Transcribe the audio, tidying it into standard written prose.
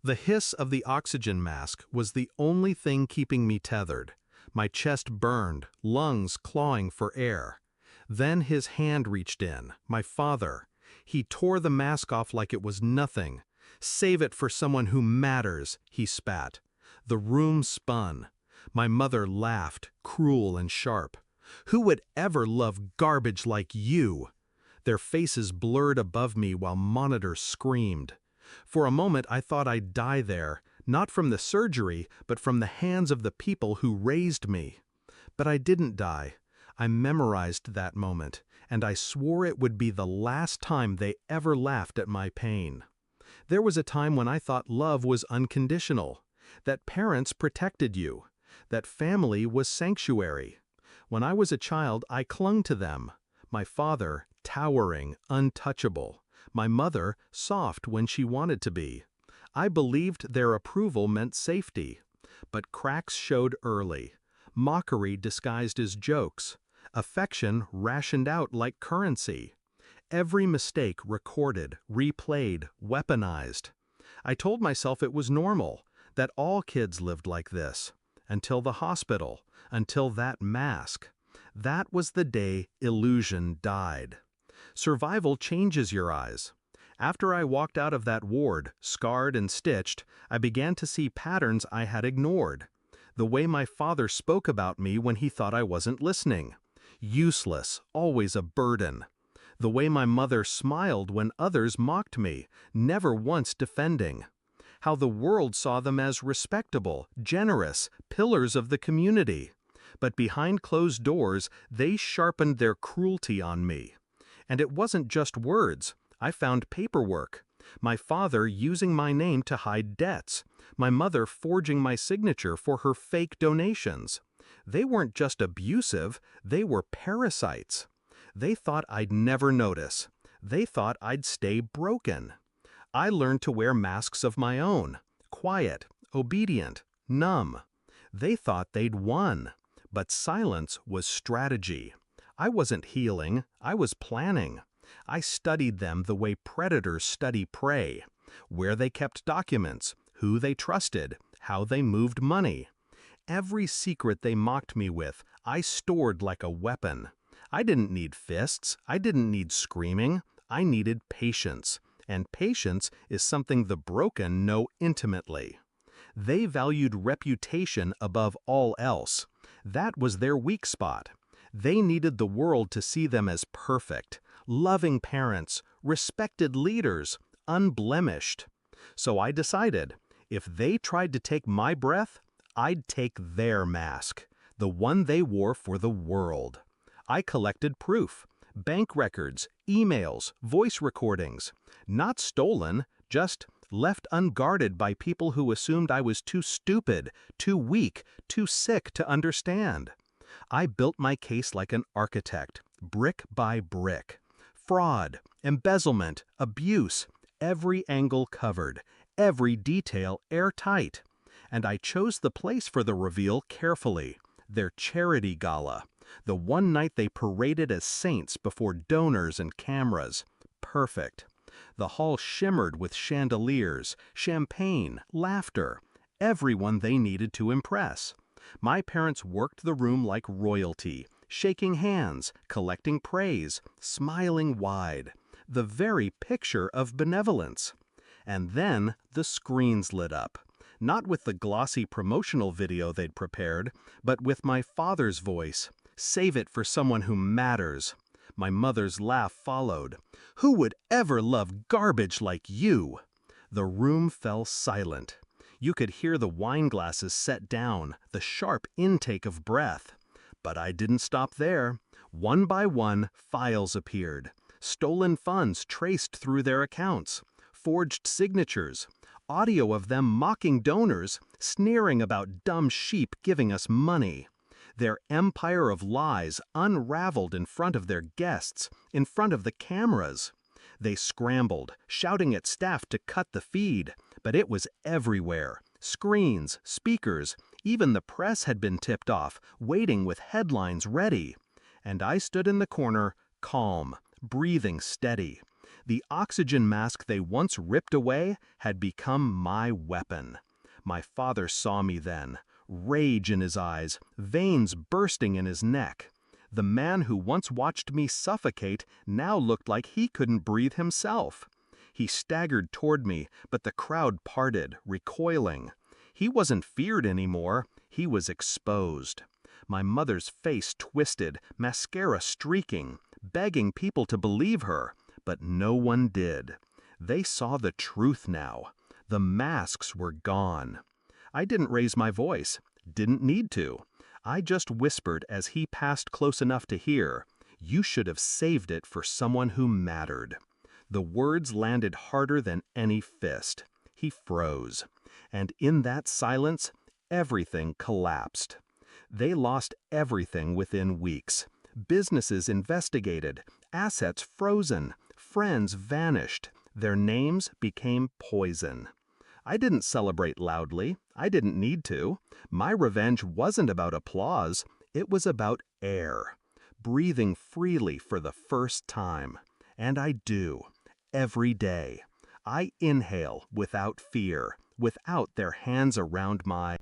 The hiss of the oxygen mask was the only thing keeping me tethered. My chest burned, lungs clawing for air. Then his hand reached in, my father. He tore the mask off like it was nothing. "Save it for someone who matters," he spat. The room spun. My mother laughed, cruel and sharp. "Who would ever love garbage like you?" Their faces blurred above me while monitors screamed. For a moment I thought I'd die there, not from the surgery, but from the hands of the people who raised me. But I didn't die. I memorized that moment, and I swore it would be the last time they ever laughed at my pain. There was a time when I thought love was unconditional, that parents protected you, that family was sanctuary. When I was a child, I clung to them. My father, towering, untouchable. My mother, soft when she wanted to be. I believed their approval meant safety. But cracks showed early. Mockery disguised as jokes. Affection rationed out like currency. Every mistake recorded, replayed, weaponized. I told myself it was normal, that all kids lived like this. Until the hospital, until that mask. That was the day illusion died. Survival changes your eyes. After I walked out of that ward, scarred and stitched, I began to see patterns I had ignored. The way my father spoke about me when he thought I wasn't listening. Useless, always a burden. The way my mother smiled when others mocked me, never once defending. How the world saw them as respectable, generous, pillars of the community. But behind closed doors, they sharpened their cruelty on me. And it wasn't just words. I found paperwork. My father using my name to hide debts. My mother forging my signature for her fake donations. They weren't just abusive, they were parasites. They thought I'd never notice. They thought I'd stay broken. I learned to wear masks of my own. Quiet, obedient, numb. They thought they'd won. But silence was strategy. I wasn't healing, I was planning. I studied them the way predators study prey. Where they kept documents, who they trusted, how they moved money. Every secret they mocked me with, I stored like a weapon. I didn't need fists, I didn't need screaming, I needed patience. And patience is something the broken know intimately. They valued reputation above all else. That was their weak spot. They needed the world to see them as perfect, loving parents, respected leaders, unblemished. So I decided, if they tried to take my breath, I'd take their mask, the one they wore for the world. I collected proof, bank records, emails, voice recordings, not stolen, just left unguarded by people who assumed I was too stupid, too weak, too sick to understand. I built my case like an architect, brick by brick. Fraud, embezzlement, abuse, every angle covered, every detail airtight. And I chose the place for the reveal carefully, their charity gala, the one night they paraded as saints before donors and cameras. Perfect. The hall shimmered with chandeliers, champagne, laughter, everyone they needed to impress. My parents worked the room like royalty, shaking hands, collecting praise, smiling wide, the very picture of benevolence. And then the screens lit up, not with the glossy promotional video they'd prepared, but with my father's voice. "Save it for someone who matters." My mother's laugh followed. "Who would ever love garbage like you?" The room fell silent. You could hear the wine glasses set down, the sharp intake of breath. But I didn't stop there. One by one, files appeared. Stolen funds traced through their accounts. Forged signatures. Audio of them mocking donors, sneering about dumb sheep giving us money. Their empire of lies unraveled in front of their guests, in front of the cameras. They scrambled, shouting at staff to cut the feed, but it was everywhere. Screens, speakers, even the press had been tipped off, waiting with headlines ready. And I stood in the corner, calm, breathing steady. The oxygen mask they once ripped away had become my weapon. My father saw me then, rage in his eyes, veins bursting in his neck. The man who once watched me suffocate now looked like he couldn't breathe himself. He staggered toward me, but the crowd parted, recoiling. He wasn't feared anymore, he was exposed. My mother's face twisted, mascara streaking, begging people to believe her, but no one did. They saw the truth now. The masks were gone. I didn't raise my voice, didn't need to. I just whispered as he passed close enough to hear, "You should have saved it for someone who mattered." The words landed harder than any fist. He froze. And in that silence, everything collapsed. They lost everything within weeks. Businesses investigated, assets frozen, friends vanished. Their names became poison. I didn't celebrate loudly. I didn't need to. My revenge wasn't about applause. It was about air. Breathing freely for the first time. And I do. Every day. I inhale without fear, without their hands around my